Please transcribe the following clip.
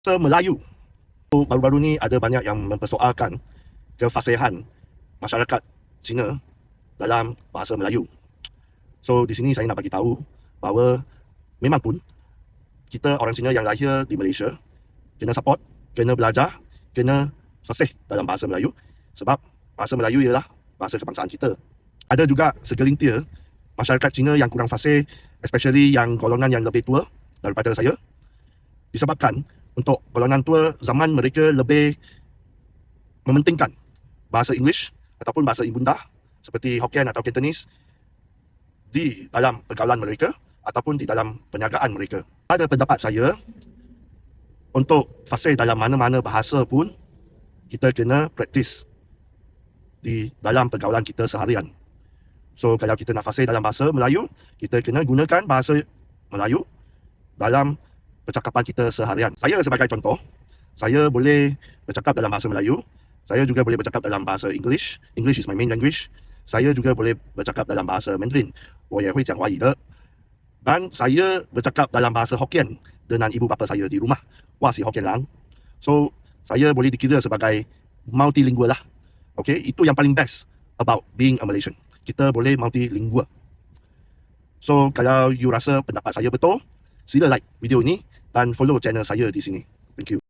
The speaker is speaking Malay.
Bahasa Melayu. Baru-baru ni ada banyak yang mempersoalkan kefasihan masyarakat Cina dalam bahasa Melayu. So di sini saya nak bagi tahu bahawa memang pun kita orang Cina yang lahir di Malaysia kena support, kena belajar, kena fasih dalam bahasa Melayu sebab bahasa Melayu ialah bahasa kebangsaan kita. Ada juga segelintir masyarakat Cina yang kurang fasih, especially yang golongan yang lebih tua daripada saya, disebabkan untuk golongan tua zaman mereka lebih mementingkan bahasa English ataupun bahasa ibunda seperti Hokkien atau Cantonese di dalam pergaulan mereka ataupun di dalam perniagaan mereka. Pada pendapat saya, untuk fasih dalam mana-mana bahasa pun kita kena praktis di dalam pergaulan kita seharian. So kalau kita nak fasih dalam bahasa Melayu, kita kena gunakan bahasa Melayu dalam percakapan kita seharian. Saya sebagai contoh, saya boleh bercakap dalam bahasa Melayu, saya juga boleh bercakap dalam bahasa English. English is my main language. Saya juga boleh bercakap dalam bahasa Mandarin. 我也会讲华语的. Dan saya bercakap dalam bahasa Hokkien dengan ibu bapa saya di rumah. Wah, si Hokkien lang. So, saya boleh dikira sebagai multilingual lah. Okay, itu yang paling best about being a Malaysian. Kita boleh multilingual. So, kalau you rasa pendapat saya betul, sila like video ini dan follow channel saya di sini. Thank you.